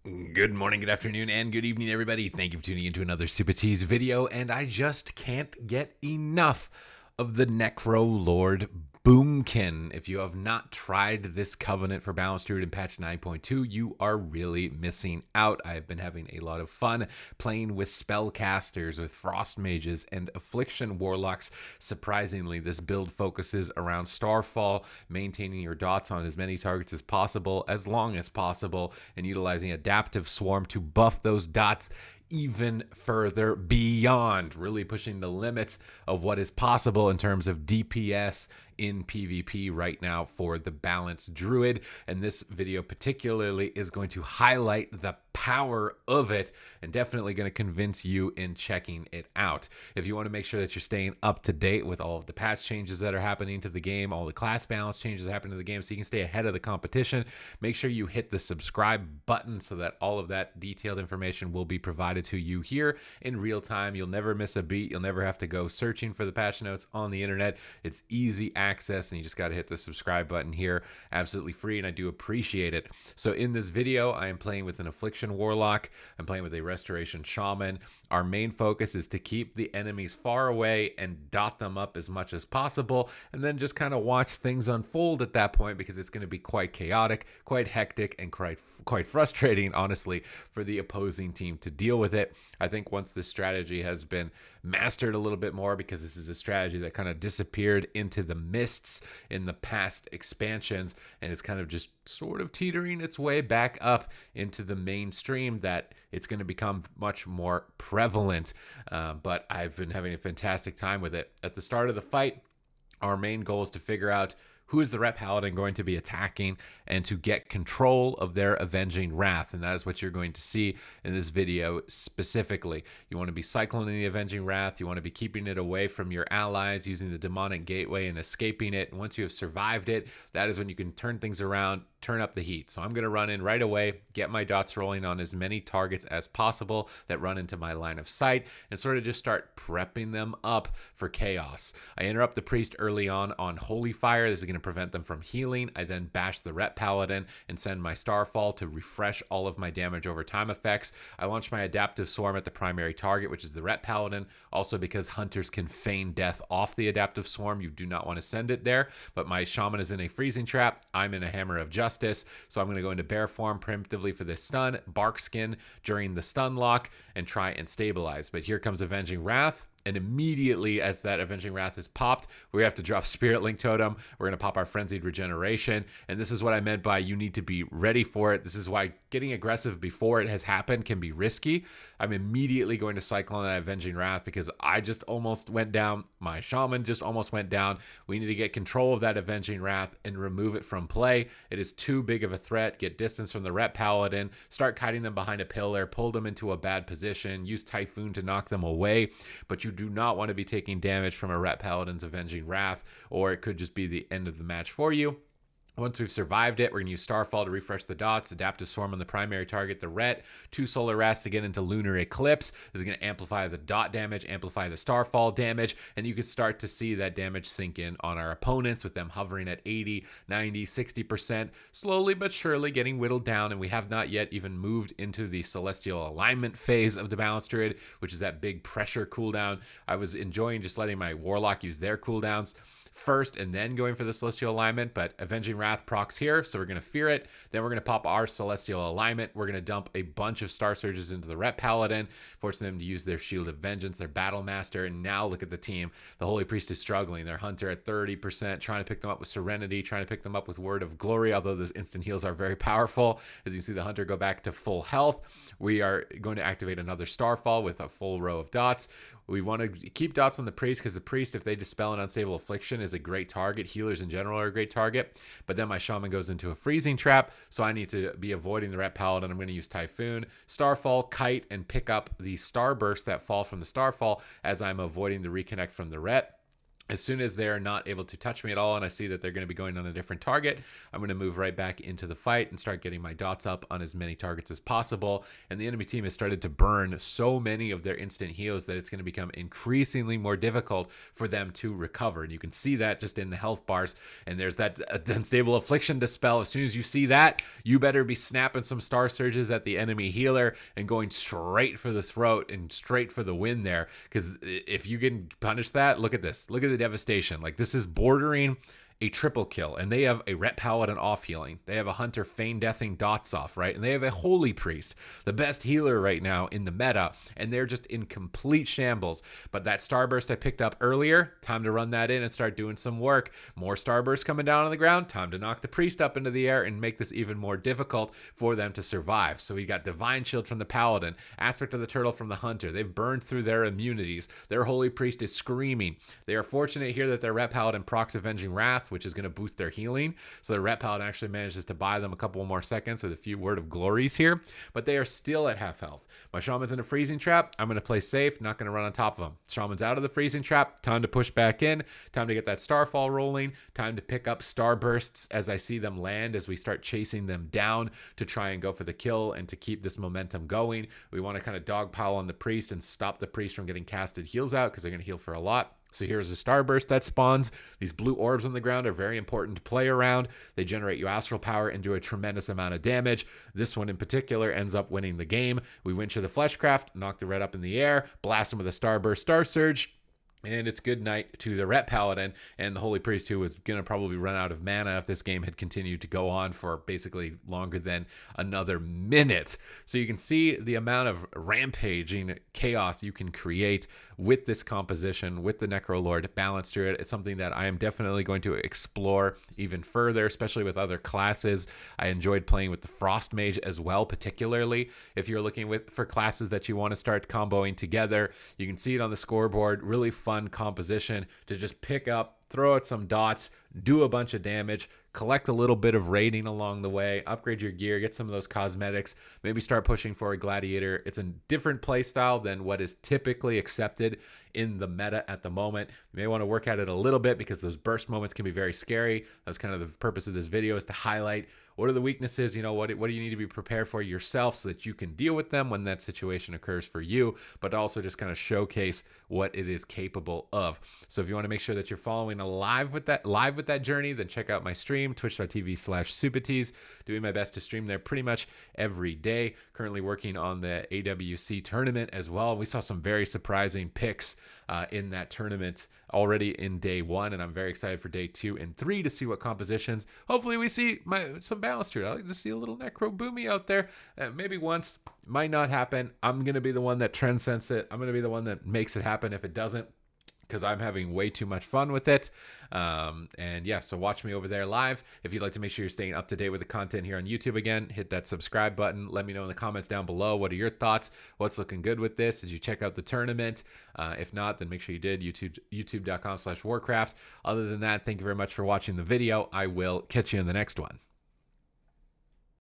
Good morning, good afternoon, and good evening, everybody. Thank you for tuning into another Supatease video, and I just can't get enough of the Necro Lord Boomkin. If you have not tried this Covenant for Balanced Druid in patch 9.2, you are really missing out. I've been having a lot of fun playing with spellcasters, with frost mages, and affliction warlocks. Surprisingly, this build focuses around Starfall, maintaining your dots on as many targets as possible, as long as possible, and utilizing Adaptive Swarm to buff those dots even further beyond, really pushing the limits of what is possible in terms of DPS in PvP right now for the Balanced Druid. And this video particularly is going to highlight the power of it and definitely going to convince you in checking it out. If you want to make sure that you're staying up to date with all of the patch changes that are happening to the game, all the class balance changes that happen to the game, so you can stay ahead of the competition, make sure you hit the subscribe button so that all of that detailed information will be provided to you here in real time. You'll never miss a beat. You'll never have to go searching for the patch notes on the internet. It's easy access, and you just got to hit the subscribe button here, absolutely free, and I do appreciate it. So in this video, I am playing with an Affliction Warlock. I'm playing with a Restoration Shaman. Our main focus is to keep the enemies far away and dot them up as much as possible, and then just kind of watch things unfold at that point, because it's going to be quite chaotic, quite hectic, and quite frustrating, honestly, for the opposing team to deal with it. I think once this strategy has been mastered a little bit more, because this is a strategy that kind of disappeared into the mists in the past expansions and is kind of just sort of teetering its way back up into the mainstream, that it's going to become much more prevalent. But I've been having a fantastic time with it. At the start of the fight, our main goal is to figure out who is the Ret Paladin going to be attacking and to get control of their Avenging Wrath. And that is what you're going to see in this video specifically. You want to be cycling the Avenging Wrath. You want to be keeping it away from your allies, using the Demonic Gateway and escaping it. And once you have survived it, that is when you can turn things around, turn up the heat. So I'm going to run in right away, get my dots rolling on as many targets as possible that run into my line of sight, and sort of just start prepping them up for chaos. I interrupt the priest early on Holy Fire. This is going to prevent them from healing. I then bash the Ret Paladin and send my Starfall to refresh all of my damage over time effects. I launch my Adaptive Swarm at the primary target, which is the Ret Paladin. Also, because hunters can feign death off the Adaptive Swarm, you do not want to send it there. But my Shaman is in a freezing trap. I'm in a Hammer of Justice, so I'm going to go into bear form preemptively for this stun, Bark Skin during the stun lock, and try and stabilize. But here comes Avenging Wrath. And immediately as that Avenging Wrath is popped, we have to drop Spirit Link Totem. We're going to pop our Frenzied Regeneration. And this is what I meant by you need to be ready for it. This is why getting aggressive before it has happened can be risky. I'm immediately going to cycle on that Avenging Wrath because I just almost went down. My Shaman just almost went down. We need to get control of that Avenging Wrath and remove it from play. It is too big of a threat. Get distance from the Ret Paladin. Start kiting them behind a pillar. Pull them into a bad position. Use Typhoon to knock them away. But you do not want to be taking damage from a Ret Paladin's Avenging Wrath, or it could just be the end of the match for you. Once we've survived it, we're going to use Starfall to refresh the dots, Adaptive Swarm on the primary target, the Ret, 2 Solar Wraths to get into Lunar Eclipse. This is going to amplify the dot damage, amplify the Starfall damage, and you can start to see that damage sink in on our opponents with them hovering at 80, 90, 60%, slowly but surely getting whittled down, and we have not yet even moved into the Celestial Alignment phase of the Balanced Druid, which is that big pressure cooldown. I was enjoying just letting my Warlock use their cooldowns first and then going for the Celestial Alignment, but Avenging Wrath procs here, so we're going to fear it. Then we're going to pop our Celestial Alignment. We're going to dump a bunch of Star Surges into the Ret Paladin, forcing them to use their Shield of Vengeance, their Battle Master, and now look at the team. The Holy Priest is struggling. Their Hunter at 30%, trying to pick them up with Serenity, trying to pick them up with Word of Glory, although those instant heals are very powerful. As you see the Hunter go back to full health, we are going to activate another Starfall with a full row of dots. We want to keep dots on the priest because the priest, if they dispel an unstable affliction, is a great target. Healers in general are a great target. But then my Shaman goes into a freezing trap, so I need to be avoiding the Ret Paladin. I'm going to use Typhoon, Starfall, Kite, and pick up the Starbursts that fall from the Starfall as I'm avoiding the reconnect from the Ret. As soon as they're not able to touch me at all and I see that they're going to be going on a different target, I'm going to move right back into the fight and start getting my dots up on as many targets as possible. And the enemy team has started to burn so many of their instant heals that it's going to become increasingly more difficult for them to recover. And you can see that just in the health bars. And there's that unstable affliction dispel. As soon as you see that, you better be snapping some star surges at the enemy healer and going straight for the throat and straight for the win there. Because if you can punish that, look at this. Look at the devastation. Like, this is bordering a triple kill, and they have a Ret Paladin off healing. They have a Hunter Feign Deathing dots off, right? And they have a Holy Priest, the best healer right now in the meta, and they're just in complete shambles. But that Starburst I picked up earlier, time to run that in and start doing some work. More Starburst coming down on the ground, time to knock the Priest up into the air and make this even more difficult for them to survive. So we got Divine Shield from the Paladin, Aspect of the Turtle from the Hunter. They've burned through their immunities. Their Holy Priest is screaming. They are fortunate here that their Ret Paladin procs Avenging Wrath, which is going to boost their healing. So the Ret Paladin actually manages to buy them a couple more seconds with a few Word of Glories here, but they are still at half health. My Shaman's in a freezing trap. I'm going to play safe, not going to run on top of them. Shaman's out of the freezing trap. Time to push back in. Time to get that Starfall rolling. Time to pick up Starbursts as I see them land, as we start chasing them down to try and go for the kill and to keep this momentum going. We want to kind of dogpile on the Priest and stop the Priest from getting casted heals out, because they're going to heal for a lot. So here's a Starburst that spawns. These blue orbs on the ground are very important to play around. They generate you astral power and do a tremendous amount of damage. This one in particular ends up winning the game. We wincher the Fleshcraft, knock the Ret up in the air, blast him with a Starburst Star Surge. And it's good night to the Ret Paladin and the Holy Priest, who was going to probably run out of mana if this game had continued to go on for basically longer than another minute. So you can see the amount of rampaging chaos you can create with this composition, with the Necrolord balanced to it. It's something that I am definitely going to explore even further, especially with other classes. I enjoyed playing with the Frost Mage as well, particularly if you're looking for classes that you want to start comboing together. You can see it on the scoreboard. Really fun composition to just pick up, throw out some dots, do a bunch of damage, collect a little bit of rating along the way, upgrade your gear, get some of those cosmetics, maybe start pushing for a gladiator. It's a different play style than what is typically accepted in the meta at the moment. You may want to work at it a little bit because those burst moments can be very scary. That's kind of the purpose of this video, is to highlight what are the weaknesses, what do you need to be prepared for yourself so that you can deal with them when that situation occurs for you, but also just kind of showcase what it is capable of. So if you want to make sure that you're following live with that journey, then check out my stream, twitch.tv/Supatease. Doing my best to stream there pretty much every day. Currently working on the AWC tournament as well. We saw some very surprising picks in that tournament already in day 1, and I'm very excited for day 2 and 3 to see what compositions. Hopefully we see some balance to it. I like to see a little Necro Boomy out there. Maybe once, might not happen. I'm going to be the one that transcends it. I'm going to be the one that makes it happen if it doesn't, because I'm having way too much fun with it. And yeah, so watch me over there live. If you'd like to make sure you're staying up to date with the content here on YouTube, again, hit that subscribe button. Let me know in the comments down below, what are your thoughts? What's looking good with this? Did you check out the tournament? If not, then make sure you did. YouTube.com/Warcraft. Other than that, thank you very much for watching the video. I will catch you in the next one.